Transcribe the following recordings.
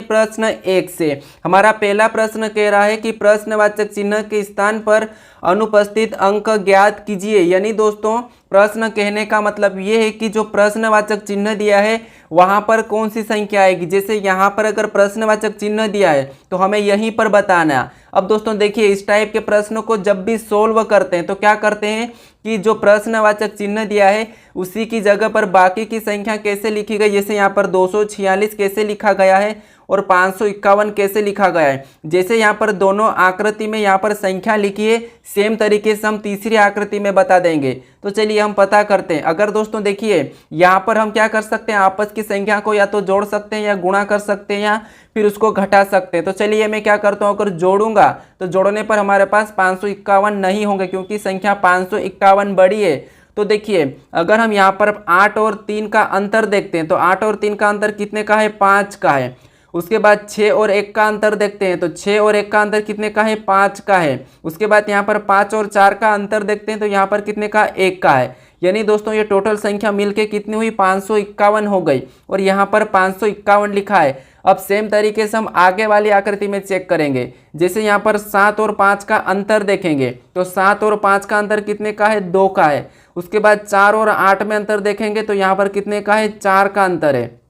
प्रश्न 1 से। हमारा पहला प्रश्न कह रहा है कि प्रश्नवाचक चिन्ह के स्थान पर अनुपस्थित अंक ज्ञात कीजिए। यानी दोस्तों प्रश्न कहने का मतलब ये है कि जो प्रश्नवाचक चिन्ह दिया है वहां पर कौन सी संख्या आएगी। जैसे यहाँ पर अगर प्रश्नवाचक चिन्ह दिया है तो हमें यहीं पर बताना है। अब दोस्तों देखिए, इस टाइप के प्रश्नों को जब भी सोल्व करते हैं तो क्या करते हैं कि जो प्रश्नवाचक चिन्ह दिया है उसी की जगह पर बाकी की संख्या कैसे लिखी गई। जैसे यहाँ पर 246 कैसे लिखा गया है और 551 कैसे लिखा गया है। जैसे यहाँ पर दोनों आकृति में यहाँ पर संख्या लिखी है, सेम तरीके से हम तीसरी आकृति में बता देंगे। तो चलिए हम पता करते हैं। अगर दोस्तों देखिए यहाँ पर हम क्या कर सकते हैं, आपस की संख्या को या तो जोड़ सकते हैं या गुणा कर सकते हैं या फिर उसको घटा सकते हैं। तो चलिए मैं क्या करता हूँ, अगर जोड़ूंगा तो जोड़ने पर हमारे पास 551 नहीं होंगे क्योंकि संख्या 551 बड़ी है। तो देखिए अगर हम यहाँ पर 8 और 3 का अंतर देखते हैं तो 8 और 3 का अंतर कितने का है, 5 का है। उसके बाद 6 और 1 का अंतर देखते हैं तो 6 और 1 का अंतर कितने का है, 5 का है। उसके बाद यहाँ पर 5 और 4 का अंतर देखते हैं तो यहाँ पर कितने का, 1 का है। यानी दोस्तों ये टोटल संख्या मिलके कितनी हुई, 551 हो गई और यहाँ पर 551 लिखा है। अब सेम तरीके से हम आगे वाली आकृति में चेक करेंगे। जैसे यहाँ पर 7 और 5 का अंतर देखेंगे तो 7 और 5 का अंतर कितने का है, 2 का है। उसके बाद 4 और 8 में अंतर देखेंगे तो यहाँ पर कितने का है, 4 का अंतर है।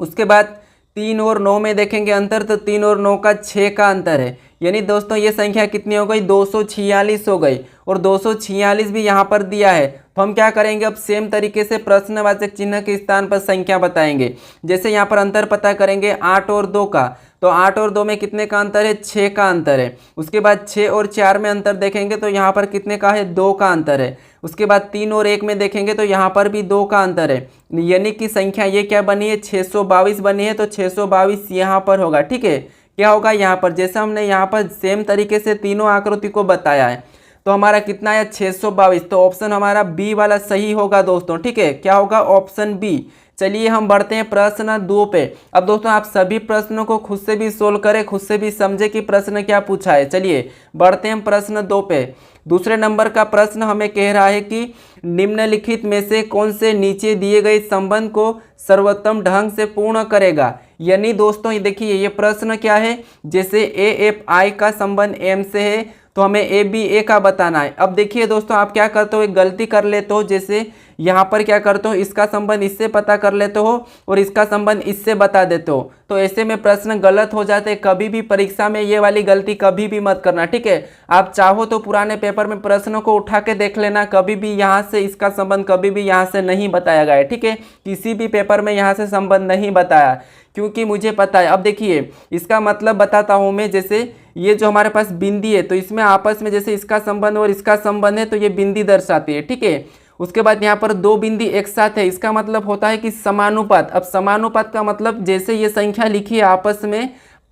उसके बाद 3 और 9 में देखेंगे अंतर तो 3 और 9 का 6 का अंतर है। यानी दोस्तों ये संख्या कितनी हो गई, 246 हो गई और 246 भी यहाँ पर दिया है। तो हम क्या करेंगे, अब सेम तरीके से प्रश्नवाचक चिन्ह के स्थान पर संख्या बताएंगे। जैसे यहाँ पर अंतर पता करेंगे 8 और 2 का, तो 8 और 2 में कितने का अंतर है, 6 का अंतर है। उसके बाद 6 और 4 में अंतर देखेंगे तो यहाँ पर कितने का है, 2 का अंतर है। उसके बाद 3 और 1 में देखेंगे तो यहाँ पर भी 2 का अंतर है। यानी कि संख्या ये क्या बनी है, 622 बनी है। तो 622 यहाँ पर होगा। ठीक है, क्या होगा यहाँ पर, जैसे हमने यहाँ पर सेम तरीके से तीनों आकृति को बताया है तो हमारा कितना है, 622। तो ऑप्शन हमारा बी वाला सही होगा दोस्तों। ठीक है, क्या होगा, ऑप्शन बी। चलिए हम बढ़ते हैं प्रश्न 2 पे। अब दोस्तों आप सभी प्रश्नों को खुद से भी सोल्व करें, खुद से भी समझे कि प्रश्न क्या पूछा है। चलिए बढ़ते हैं प्रश्न 2 पे। दूसरे नंबर का प्रश्न हमें कह रहा है कि निम्नलिखित में से कौन से नीचे दिए गए संबंध को सर्वोत्तम ढंग से पूर्ण करेगा। यानी दोस्तों ये देखिए ये प्रश्न क्या है, जैसे ए एफ आई का संबंध एम से है तो हमें ए बी ए का बताना है। अब देखिए दोस्तों आप क्या करते हो, एक गलती कर लेते हो। जैसे यहाँ पर क्या करते हो, इसका संबंध इससे पता कर लेते हो और इसका संबंध इससे बता देते हो। तो ऐसे में प्रश्न गलत हो जाते हैं। कभी भी परीक्षा में ये वाली गलती कभी भी मत करना। ठीक है, आप चाहो तो पुराने पेपर में प्रश्नों को उठा के देख लेना, कभी भी यहाँ से इसका संबंध कभी भी यहाँ से नहीं बताया गया है। ठीक है, किसी भी पेपर में यहाँ से संबंध नहीं बताया क्योंकि मुझे पता है। अब देखिए इसका मतलब बताता हूँ मैं। जैसे ये जो हमारे पास बिंदी है तो इसमें आपस में जैसे इसका संबंध और इसका संबंध है तो ये बिंदी दर्शाती है। ठीक है, उसके बाद यहाँ पर 2 बिंदी एक साथ है, इसका मतलब होता है कि समानुपात। अब समानुपात का मतलब जैसे ये संख्या लिखी है आपस में,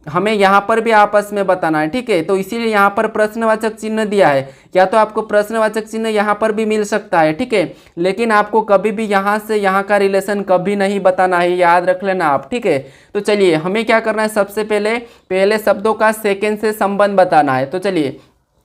हमें यहाँ पर भी आपस में बताना है। ठीक है, तो इसीलिए यहाँ पर प्रश्नवाचक चिन्ह दिया है। या तो आपको प्रश्नवाचक चिन्ह यहाँ पर भी मिल सकता है। ठीक है, लेकिन आपको कभी भी यहाँ से यहाँ का रिलेशन कभी नहीं बताना है, याद रख लेना आप। ठीक है, तो चलिए हमें क्या करना है, सबसे पहले शब्दों का सेकेंड से संबंध बताना है। तो चलिए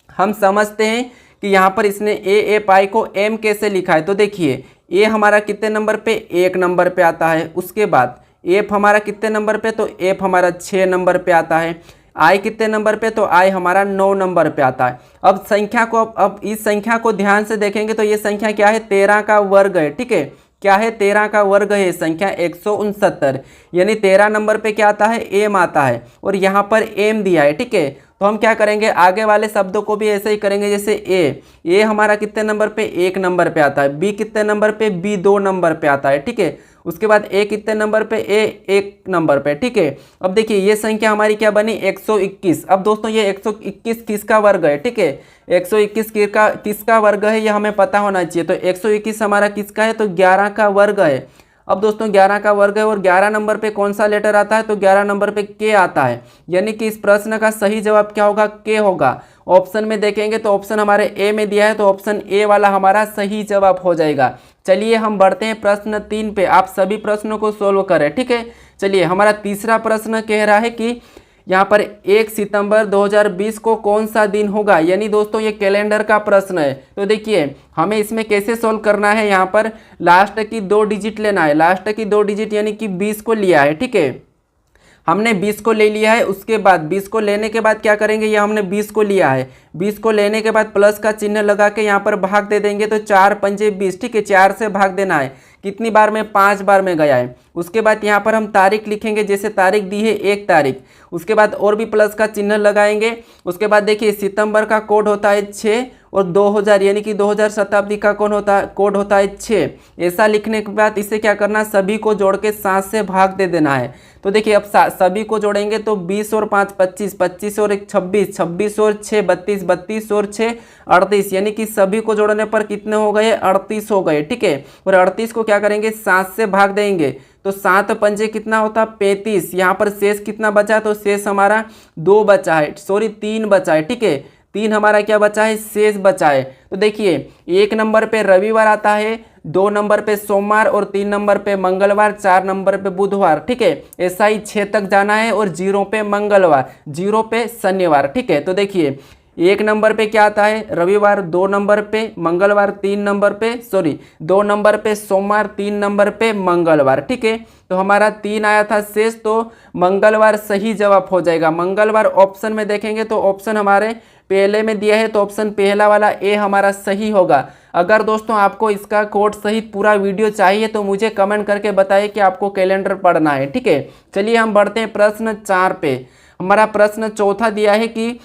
हम समझते हैं कि यहाँ पर इसने ए एफ आई को एम कैसे लिखा है। तो देखिए ए हमारा कितने नंबर पे, 1 नंबर पे आता है। उसके बाद एफ हमारा कितने नंबर पे, तो एफ हमारा 6 नंबर पे आता है। आई कितने नंबर पे, तो आई हमारा 9 नंबर पे आता है। अब संख्या को अब इस संख्या को ध्यान से देखेंगे तो ये संख्या क्या है, 13 का वर्ग है। ठीक है, क्या है, 13 का वर्ग है संख्या 169। यानी 13 नंबर पे क्या आता है, एम आता है और यहाँ पर एम दिया है। ठीक है, तो हम क्या करेंगे, आगे वाले शब्दों को भी ऐसे ही करेंगे। जैसे ए हमारा कितने नंबर पे, 1 नंबर पे आता है। बी कितने नंबर पे, बी 2 नंबर पे आता है। ठीक है, उसके बाद ए कितने नंबर पे, ए 1 नंबर पे। ठीक है, अब देखिए ये संख्या हमारी क्या बनी, 121। अब दोस्तों ये 121 किसका वर्ग है। ठीक है, 121 किसका वर्ग है ये हमें पता होना चाहिए। तो 121 हमारा किसका है, तो 11 का वर्ग है। अब दोस्तों 11 का वर्ग है और 11 नंबर पे कौन सा लेटर आता है, तो 11 नंबर पे के आता है। यानी कि इस प्रश्न का सही जवाब क्या होगा, के होगा। ऑप्शन में देखेंगे तो ऑप्शन हमारे ए में दिया है तो ऑप्शन ए वाला हमारा सही जवाब हो जाएगा। चलिए हम बढ़ते हैं प्रश्न 3 पे। आप सभी प्रश्नों को सोल्व करें। ठीक है, चलिए हमारा तीसरा प्रश्न कह रहा है कि यहाँ पर 1 सितंबर 2020 को कौन सा दिन होगा। यानी दोस्तों ये कैलेंडर का प्रश्न है। तो देखिए हमें इसमें कैसे सोल्व करना है, यहाँ पर लास्ट की 2 डिजिट लेना है। लास्ट की 2 डिजिट यानी कि 20 को लिया है। ठीक है, हमने 20 को ले लिया है, उसके बाद 20 को लेने के बाद क्या करेंगे, ये हमने 20 को लिया है, 20 को लेने के बाद प्लस का चिन्ह लगा के यहाँ पर भाग दे देंगे, तो 4 पंजे 20, ठीक है, 4 से भाग देना है, कितनी बार में, 5 बार में गया है। उसके बाद यहाँ पर हम तारीख लिखेंगे, जैसे तारीख दी है 1 तारीख, उसके बाद और भी प्लस का चिन्ह लगाएंगे। उसके बाद देखिए सितंबर का कोड होता है 6 और 2000 यानी कि 2000 शताब्दी का कोड होता है 6। ऐसा लिखने के बाद इसे क्या करना, सभी को जोड़ के 7 से भाग दे देना है। तो देखिए अब सभी को जोड़ेंगे तो 20 और 5 25, 25 और 1 26, 26 और 6 32, 32 और 6 38, यानी कि सभी को जोड़ने पर कितने हो गए, 38 हो गए, ठीक है। और 38 को क्या करेंगे, 7 से भाग देंगे, तो 7 पंजे कितना होता, 35। यहाँ पर शेष कितना बचा, तो शेष हमारा 2 बचा है, सॉरी 3 बचा है, ठीक है, 3 हमारा क्या बचा है, शेष बचा है। तो देखिए 1 नंबर पे रविवार आता है, 2 नंबर पे सोमवार और 3 नंबर पे मंगलवार, 4 नंबर पे बुधवार, ठीक है। ऐसा ही 6 तक जाना है और 0 पे मंगलवार, 0 पे शनिवार, ठीक है। तो देखिए 1 नंबर पे क्या आता है, रविवार, 2 नंबर पे मंगलवार, 3 नंबर पे 2 नंबर पे सोमवार, 3 नंबर पे मंगलवार, ठीक है। तो हमारा 3 आया था शेष, तो मंगलवार सही जवाब हो जाएगा। मंगलवार ऑप्शन में देखेंगे तो ऑप्शन हमारे पहले में दिया है, तो ऑप्शन पहला वाला ए हमारा सही होगा। अगर दोस्तों आपको इसका कोड सहित पूरा वीडियो चाहिए तो मुझे कमेंट करके बताइए कि आपको कैलेंडर पढ़ना है, ठीक है। चलिए हम बढ़ते हैं प्रश्न 4 पे। हमारा प्रश्न चौथा दिया है कि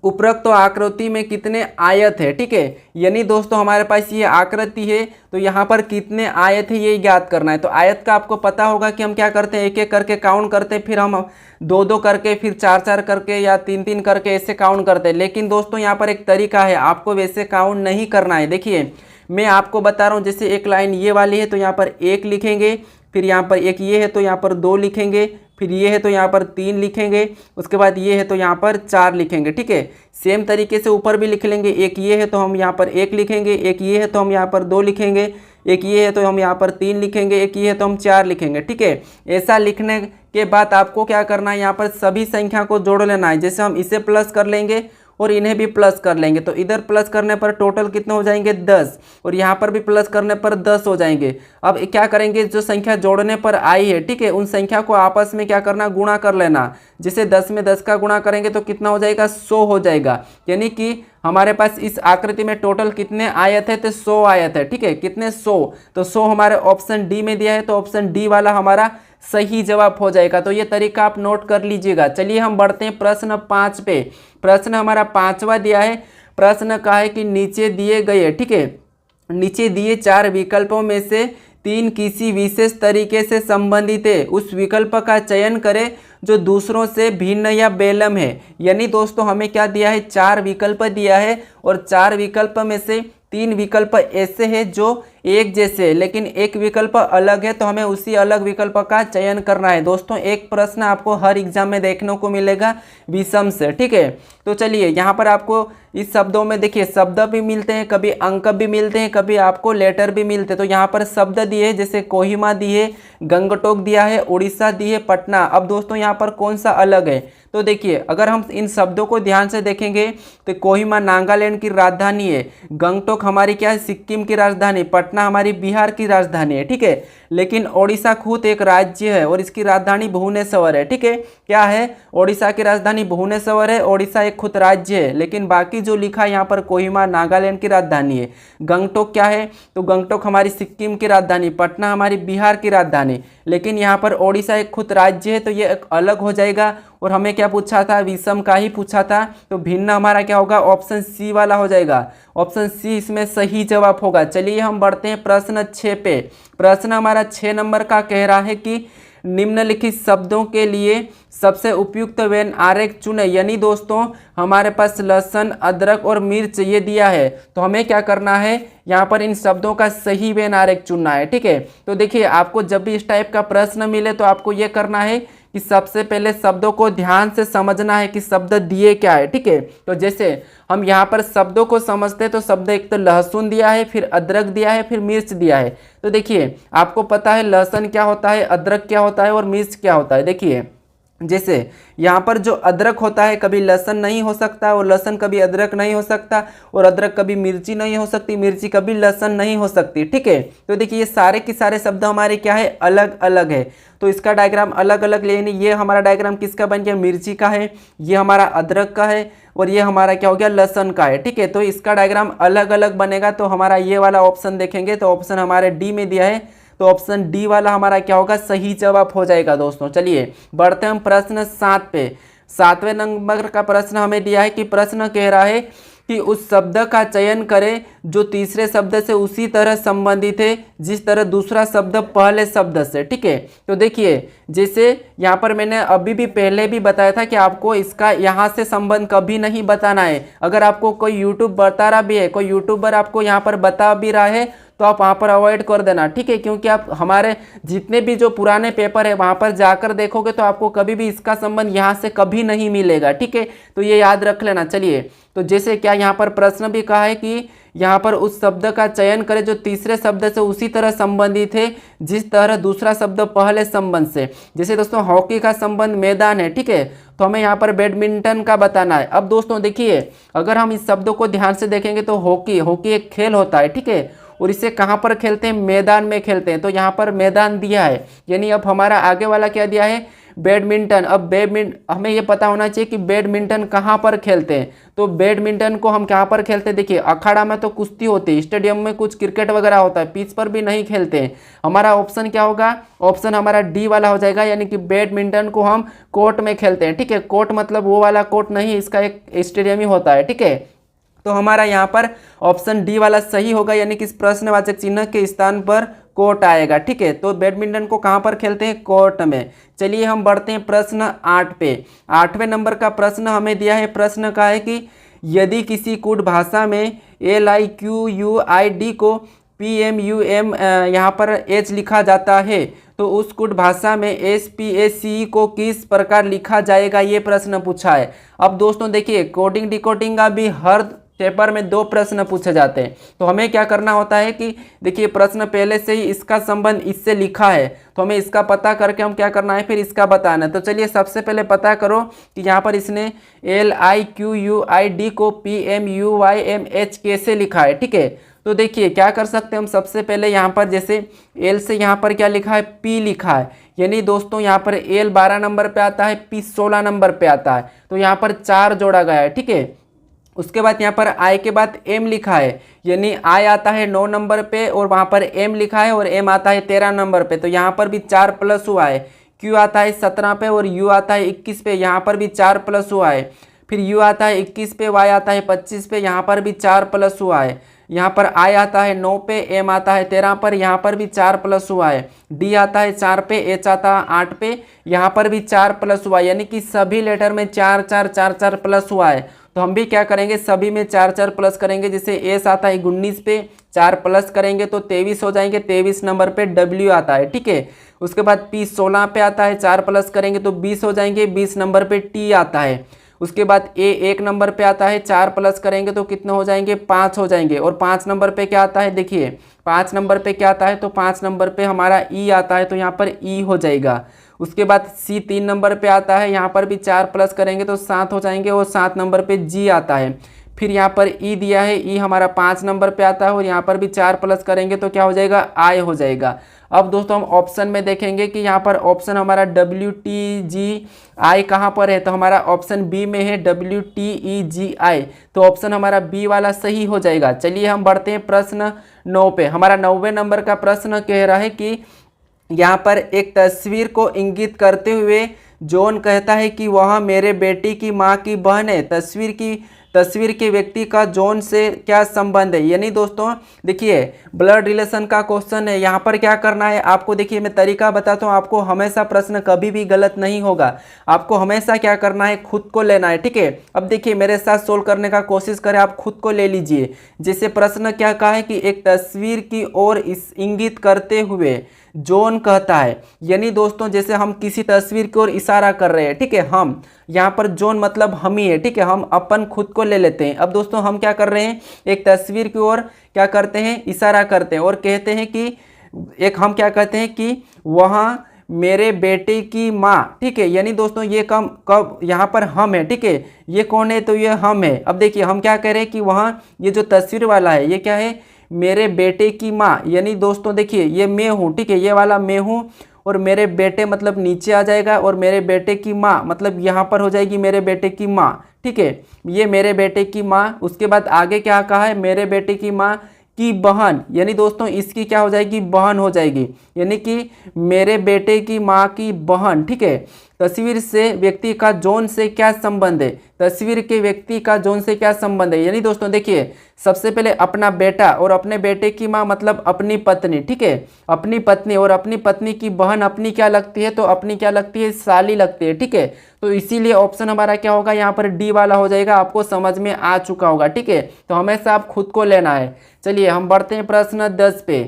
उपरोक्त आकृति में कितने आयत है, ठीक है। यानी दोस्तों हमारे पास ये आकृति है, तो यहाँ पर कितने आयत है ये ज्ञात करना है। तो आयत का आपको पता होगा कि हम क्या करते हैं, एक एक करके काउंट करते हैं, फिर हम 2-2 करके, फिर 4-4 करके या 3-3 करके ऐसे काउंट करते हैं। लेकिन दोस्तों यहाँ पर एक तरीका है, आपको वैसे काउंट नहीं करना है। देखिए मैं आपको बता रहा हूँ, जैसे एक लाइन ये वाली है तो यहाँ पर 1 लिखेंगे, फिर यहाँ पर एक ये है तो यहाँ पर 2 लिखेंगे, फिर ये है तो यहाँ पर 3 लिखेंगे, उसके बाद ये है तो यहाँ पर 4 लिखेंगे, ठीक है। सेम तरीके से ऊपर भी लिख लेंगे, एक ये है तो हम यहाँ पर 1 लिखेंगे, एक ये है तो हम यहाँ पर 2 लिखेंगे, एक ये है तो हम यहाँ पर 3 लिखेंगे, एक ये है तो हम 4 लिखेंगे, ठीक है। ऐसा लिखने के बाद आपको क्या करना है, यहाँ पर सभी संख्या को जोड़ लेना है। जैसे हम इसे प्लस कर लेंगे और इन्हें भी प्लस कर लेंगे, तो इधर प्लस करने पर टोटल कितने हो जाएंगे, 10, और यहाँ पर भी प्लस करने पर 10 हो जाएंगे। अब क्या करेंगे, जो संख्या जोड़ने पर आई है, ठीक है, उन संख्या को आपस में क्या करना, गुणा कर लेना। जैसे 10 में 10 का गुणा करेंगे तो कितना हो जाएगा, 100 हो जाएगा। यानी कि हमारे पास इस आकृति में टोटल कितने आयत है, तो 100 आयत है, ठीक है। कितने, 100, तो 100 हमारे ऑप्शन डी में दिया है, तो ऑप्शन डी वाला हमारा सही जवाब हो जाएगा। तो ये तरीका आप नोट कर लीजिएगा। चलिए हम बढ़ते हैं प्रश्न 5 पे। प्रश्न हमारा 5वां दिया है। प्रश्न कहा है कि नीचे दिए गए, ठीक है, नीचे दिए 4 विकल्पों में से 3 किसी विशेष तरीके से संबंधित है, उस विकल्प का चयन करें जो दूसरों से भिन्न या बेलम है। यानी दोस्तों हमें क्या दिया है, 4 विकल्प दिया है, और 4 विकल्प में से 3 विकल्प ऐसे हैं जो एक जैसे है, लेकिन एक विकल्प अलग है, तो हमें उसी अलग विकल्प का चयन करना है। दोस्तों एक प्रश्न आपको हर एग्जाम में देखने को मिलेगा विषम से, ठीक है। तो चलिए यहाँ पर आपको इस शब्दों में देखिए शब्द भी मिलते हैं, कभी अंक भी मिलते हैं, कभी आपको लेटर भी मिलते हैं। तो यहाँ पर शब्द दिए, जैसे कोहिमा दिए, गंगटोक दिया है, उड़ीसा दी है, पटना। अब दोस्तों यहाँ पर कौन सा अलग है, तो देखिए अगर हम इन शब्दों को ध्यान से देखेंगे तो कोहिमा नागालैंड की राजधानी है, गंगटोक हमारी क्या है, सिक्किम की राजधानी, पटना हमारी बिहार की राजधानी है, ठीक है। लेकिन ओडिशा खुद एक राज्य है और इसकी राजधानी भुवनेश्वर है, ठीक है। क्या है, ओडिशा की राजधानी भुवनेश्वर है, ओडिशा एक खुद राज्य है, लेकिन बाकी जो लिखा है यहाँ पर कोहिमा नागालैंड की राजधानी है। गंगटोक क्या है, तो गंगटोक हमारी सिक्किम की राजधानी, पटना हमारी बिहार की राजधानी, लेकिन यहाँ पर ओडिशा एक खुद राज्य है, तो ये एक अलग हो जाएगा। और हमें क्या पूछा था, विषम का ही पूछा था, तो भिन्न हमारा क्या होगा, ऑप्शन सी वाला हो जाएगा। ऑप्शन सी इसमें सही जवाब होगा। चलिए हम बढ़ते हैं प्रश्न 6 पे। प्रश्न हमारा 6 नंबर का कह रहा है कि निम्नलिखित शब्दों के लिए सबसे उपयुक्त व्यंजन आरेख चुने। यानी दोस्तों हमारे पास लहसुन, अदरक और मिर्च ये दिया है, तो हमें क्या करना है, यहाँ पर इन शब्दों का सही व्यंजन आरेख चुनना है, ठीक है। तो देखिए आपको जब भी इस टाइप का प्रश्न मिले तो आपको ये करना है कि सबसे पहले शब्दों को ध्यान से समझना है कि शब्द दिए क्या है, ठीक है। तो जैसे हम यहाँ पर शब्दों को समझते हैं, तो शब्द एक तो लहसुन दिया है, फिर अदरक दिया है, फिर मिर्च दिया है। तो देखिए आपको पता है लहसुन क्या होता है, अदरक क्या होता है और मिर्च क्या होता है। देखिए जैसे यहाँ पर जो अदरक होता है कभी लहसुन नहीं हो सकता, और लहसुन कभी अदरक नहीं हो सकता, और अदरक कभी मिर्ची नहीं हो सकती, मिर्ची कभी लहसुन नहीं हो सकती। ठीक है, तो देखिए ये सारे के सारे शब्द हमारे क्या है, अलग अलग है। तो इसका डायग्राम अलग अलग लेने, ये हमारा डायग्राम किसका बन गया, मिर्ची का है, ये हमारा अदरक का है, और ये हमारा क्या हो गया, लहसुन का है। ठीक है, तो इसका डायग्राम अलग अलग बनेगा। तो हमारा ये वाला ऑप्शन देखेंगे तो ऑप्शन हमारे डी में दिया है, तो ऑप्शन डी वाला हमारा क्या होगा, सही जवाब हो जाएगा दोस्तों। चलिए बढ़ते हम प्रश्न 7 पे। 7वें नंबर का प्रश्न हमें दिया है कि प्रश्न कह रहा है कि उस शब्द का चयन करें जो तीसरे शब्द से उसी तरह संबंधित है जिस तरह दूसरा शब्द पहले शब्द से। ठीक है, तो देखिए जैसे यहाँ पर मैंने अभी भी पहले भी बताया था कि आपको इसका यहाँ से संबंध कभी नहीं बताना है। अगर आपको कोई यूट्यूब बता रहा भी है, कोई यूट्यूबर आपको यहाँ पर बता भी रहा है, तो आप वहाँ पर अवॉइड कर देना। ठीक है, क्योंकि आप हमारे जितने भी जो पुराने पेपर है वहाँ पर जाकर देखोगे तो आपको कभी भी इसका संबंध यहाँ से कभी नहीं मिलेगा। ठीक है, तो ये याद रख लेना। चलिए, तो जैसे क्या यहाँ पर प्रश्न भी कहा है कि यहाँ पर उस शब्द का चयन करें जो तीसरे शब्द से उसी तरह संबंधित है जिस तरह दूसरा शब्द पहले संबंध से। जैसे दोस्तों हॉकी का संबंध मैदान है, ठीक है, तो हमें यहाँ पर बैडमिंटन का बताना है। अब दोस्तों देखिए, अगर हम इस शब्दों को ध्यान से देखेंगे तो हॉकी एक खेल होता है। ठीक है, और इसे कहाँ पर खेलते हैं, मैदान में खेलते हैं। तो यहाँ पर मैदान दिया है, यानी अब हमारा आगे वाला क्या दिया है, बैडमिंटन। अब हमें ये पता होना चाहिए कि बैडमिंटन कहाँ पर खेलते हैं। तो बैडमिंटन को हम कहाँ पर खेलते हैं, देखिए अखाड़ा में तो कुश्ती होती है, स्टेडियम में कुछ क्रिकेट वगैरह होता है, पिच पर भी नहीं खेलते हैं। हमारा ऑप्शन क्या होगा, ऑप्शन हमारा डी वाला हो जाएगा, यानी कि बैडमिंटन को हम कोर्ट में खेलते हैं। ठीक है, कोर्ट मतलब वो वाला कोर्ट नहीं, इसका एक स्टेडियम ही होता है। ठीक है, तो हमारा यहाँ पर ऑप्शन डी वाला सही होगा, यानी कि इस प्रश्नवाचक चिन्ह के स्थान पर कोर्ट आएगा। ठीक है, तो बैडमिंटन को कहाँ पर खेलते हैं, कोर्ट में। चलिए हम बढ़ते हैं प्रश्न 8 पे। 8वें नंबर का प्रश्न हमें दिया है। प्रश्न का है कि यदि किसी कूट भाषा में LIQUID को PMUM यहाँ पर H लिखा जाता है तो उस कूट भाषा में SPACE को किस प्रकार लिखा जाएगा, ये प्रश्न पूछा है। अब दोस्तों देखिए, कोडिंग डिकोडिंग का भी हर पेपर में 2 प्रश्न पूछे जाते हैं। तो हमें क्या करना होता है कि देखिए प्रश्न पहले से ही इसका संबंध इससे लिखा है, तो हमें इसका पता करके हम क्या करना है, फिर इसका बताना है। तो चलिए सबसे पहले पता करो कि यहाँ पर इसने LIQUID को PMUYMH कैसे लिखा है। ठीक है, तो देखिए क्या कर सकते हैं हम, सबसे पहले यहाँ पर जैसे L से यहाँ पर क्या लिखा है, P लिखा है, यानी दोस्तों यहाँ पर L 12 नंबर पे आता है, P 16 नंबर पे आता है, तो यहाँ पर 4 जोड़ा गया है। ठीक है, उसके बाद यहाँ पर I के बाद M लिखा है, यानी I आता है 9 नंबर पे और वहाँ पर M लिखा है और M आता है 13 नंबर पे, तो यहाँ पर भी 4 प्लस हुआ है। Q आता है 17 पे और U आता है 21 पे, यहाँ पर भी 4 प्लस हुआ है। फिर U आता है 21 पे, Y आता है 25 पे, यहाँ पर भी 4 प्लस हुआ है। यहाँ पर I आता है 9 पे, M आता है 13 पर, यहाँ पर भी 4 प्लस हुआ है। D आता है 4 पे, H आता है 8 पे, यहाँ पर भी 4 प्लस हुआ है, यानी कि सभी लेटर में 4 4 4 4 प्लस हुआ है। तो हम भी क्या करेंगे, सभी में 4 4 प्लस करेंगे। जैसे S आता है 19 पे, 4 प्लस करेंगे तो 23 हो जाएंगे, 23 नंबर पे W आता है। ठीक है, उसके बाद P 16 पे आता है, 4 प्लस करेंगे तो 20 हो जाएंगे, 20 नंबर पे T आता है। उसके बाद A 1 नंबर पे आता है, 4 प्लस करेंगे तो कितने हो जाएंगे, 5 हो जाएंगे। और 5 नंबर पे क्या आता है, देखिए 5 नंबर पे क्या आता है, तो 5 नंबर पे हमारा E आता है, तो यहाँ पर E हो जाएगा। उसके बाद C 3 नंबर पे आता है, यहाँ पर भी 4 प्लस करेंगे तो 7 हो जाएंगे और 7 नंबर पे G आता है। फिर यहाँ पर E दिया है, E हमारा 5 नंबर पे आता है और यहाँ पर भी 4 प्लस करेंगे तो क्या हो जाएगा, I हो जाएगा। अब दोस्तों हम ऑप्शन में देखेंगे कि यहाँ पर ऑप्शन हमारा WTGI कहाँ पर है, तो हमारा ऑप्शन बी में है WTEGI, तो ऑप्शन हमारा बी वाला सही हो जाएगा। चलिए हम बढ़ते हैं प्रश्न 9 पे। हमारा 9वें नंबर का प्रश्न कह रहा है कि यहाँ पर एक तस्वीर को इंगित करते हुए जॉन कहता है कि वह मेरे बेटी की माँ की बहन है। तस्वीर के व्यक्ति का जॉन से क्या संबंध है, यानी दोस्तों देखिए ब्लड रिलेशन का क्वेश्चन है। यहाँ पर क्या करना है आपको, देखिए मैं तरीका बताता हूँ आपको, हमेशा प्रश्न कभी भी गलत नहीं होगा। आपको हमेशा क्या करना है, खुद को लेना है। ठीक है, अब देखिए मेरे साथ सोल्व करने का कोशिश करें, आप खुद को ले लीजिए। जैसे प्रश्न क्या कहा है कि एक तस्वीर की ओर इंगित करते हुए जॉन कहता है, यानी दोस्तों जैसे हम किसी तस्वीर की ओर इशारा कर रहे हैं। ठीक है, हम यहाँ पर जॉन मतलब हम ही है। ठीक है, हम अपन खुद को ले लेते हैं। अब दोस्तों हम क्या कर रहे हैं, एक तस्वीर की ओर क्या करते हैं, इशारा करते हैं और कहते हैं कि हम क्या कहते हैं कि वहाँ मेरे बेटे की माँ, ठीक है। यानी दोस्तों ये कब यहाँ पर हम है, ठीक है। ये कौन है, तो ये हम है। अब देखिए हम क्या कह रहे हैं कि वहाँ ये जो तस्वीर वाला है ये क्या है, मेरे बेटे की माँ। यानी दोस्तों देखिए ये मैं हूँ, ठीक है, ये वाला मैं हूँ, और मेरे बेटे मतलब नीचे आ जाएगा, और मेरे बेटे की माँ मतलब यहाँ पर हो जाएगी मेरे बेटे की माँ, ठीक है। ये मेरे बेटे की माँ। उसके बाद आगे क्या कहा है, मेरे बेटे की माँ की बहन, यानी दोस्तों इसकी क्या हो जाएगी, बहन हो जाएगी। यानी कि मेरे बेटे की माँ की बहन, ठीक है। तस्वीर से व्यक्ति का जौन से क्या संबंध है, तस्वीर के व्यक्ति का जौन से क्या संबंध है। यानी दोस्तों देखिए सबसे पहले अपना बेटा और अपने बेटे की माँ मतलब अपनी पत्नी, ठीक है, अपनी पत्नी, और अपनी पत्नी की बहन अपनी क्या लगती है, तो अपनी क्या लगती है, साली लगती है, ठीक है। तो इसीलिए ऑप्शन हमारा क्या होगा, यहाँ पर डी वाला हो जाएगा। आपको समझ में आ चुका होगा, ठीक है। तो हमेशा आप खुद को लेना है। चलिए हम बढ़ते हैं प्रश्न 10 पे।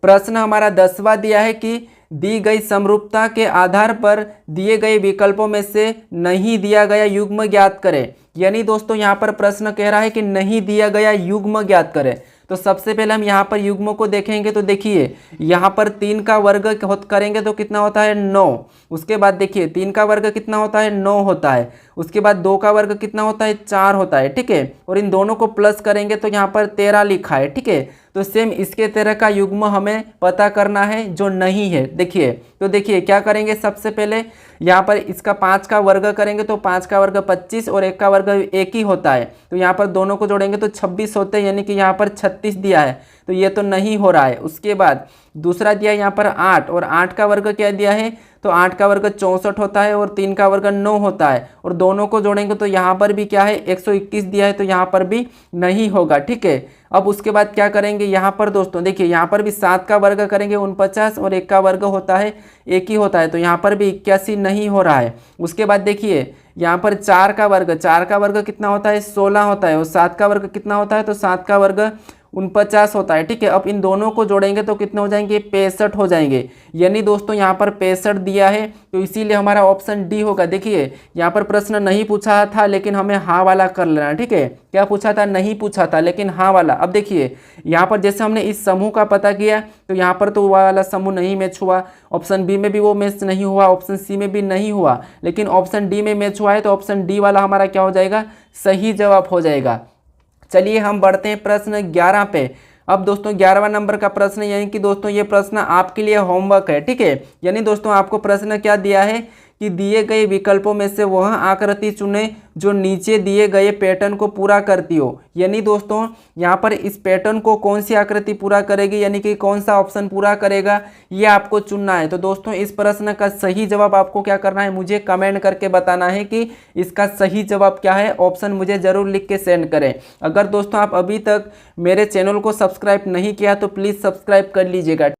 प्रश्न हमारा 10वां दिया है कि दी गई समरूपता के आधार पर दिए गए विकल्पों में से नहीं दिया गया युग्म ज्ञात करें। यानी दोस्तों यहाँ पर प्रश्न कह रहा है कि नहीं दिया गया युग्म ज्ञात करें। तो सबसे पहले हम यहाँ पर युग्मों को देखेंगे। तो देखिए यहाँ पर 3 का वर्ग करेंगे तो कितना होता है, 9। उसके बाद देखिए 3 का वर्ग कितना होता है, 9 होता है। उसके बाद 2 का वर्ग कितना होता है, 4 होता है, ठीक है। और इन दोनों को प्लस करेंगे तो यहाँ पर 13 लिखा है, ठीक है। तो सेम इसके तरह का युग्म हमें पता करना है जो नहीं है। देखिए तो देखिए क्या करेंगे, सबसे पहले यहाँ पर इसका 5 का वर्ग करेंगे तो 5 का वर्ग 25 और 1 का वर्ग 1 ही होता है। तो यहाँ पर दोनों को जोड़ेंगे तो 26 होते हैं, यानी कि यहाँ पर 36 दिया है, तो ये तो नहीं हो रहा है। उसके बाद दूसरा दिया यहाँ पर 8, और 8 का वर्ग क्या दिया है, तो 8 का वर्ग 64 होता है, और 3 का वर्ग 9 होता है। और दोनों को जोड़ेंगे तो यहाँ पर भी क्या है, 121 दिया है, तो यहाँ पर भी नहीं होगा, ठीक है। अब उसके बाद क्या करेंगे, यहाँ पर दोस्तों देखिए यहाँ पर भी 7 का वर्ग करेंगे 49, और 1 का वर्ग होता है 1 ही होता है, तो यहाँ पर भी 81 नहीं हो रहा है। उसके बाद देखिए यहाँ पर 4 का वर्ग कितना होता है, 16 होता है, और 7 का वर्ग कितना होता है, तो 7 का वर्ग 49 होता है, ठीक है। अब इन दोनों को जोड़ेंगे तो कितने हो जाएंगे, 65 हो जाएंगे। यानी दोस्तों यहाँ पर 65 दिया है, तो इसीलिए हमारा ऑप्शन डी होगा। देखिए यहाँ पर प्रश्न नहीं पूछा था लेकिन हमें हाँ वाला कर लेना, ठीक है। क्या पूछा था, नहीं पूछा था लेकिन हाँ वाला। अब देखिए यहाँ पर जैसे हमने इस समूह का पता किया तो यहाँ पर तो वाला समूह नहीं मैच हुआ, ऑप्शन बी में भी वो मैच नहीं हुआ, ऑप्शन सी में भी नहीं हुआ, लेकिन ऑप्शन डी में मैच हुआ है, तो ऑप्शन डी वाला हमारा क्या हो जाएगा, सही जवाब हो जाएगा। चलिए हम बढ़ते हैं प्रश्न 11 पे। अब दोस्तों 11वां नंबर का प्रश्न, यानी कि दोस्तों ये प्रश्न आपके लिए होमवर्क है, ठीक है। यानी दोस्तों आपको प्रश्न क्या दिया है कि दिए गए विकल्पों में से वह आकृति चुने जो नीचे दिए गए पैटर्न को पूरा करती हो। यानी दोस्तों यहाँ पर इस पैटर्न को कौन सी आकृति पूरा करेगी, यानी कि कौन सा ऑप्शन पूरा करेगा, ये आपको चुनना है। तो दोस्तों इस प्रश्न का सही जवाब आपको क्या करना है, मुझे कमेंट करके बताना है कि इसका सही जवाब क्या है। ऑप्शन मुझे ज़रूर लिख के सेंड करें। अगर दोस्तों आप अभी तक मेरे चैनल को सब्सक्राइब नहीं किया तो प्लीज़ सब्सक्राइब कर लीजिएगा।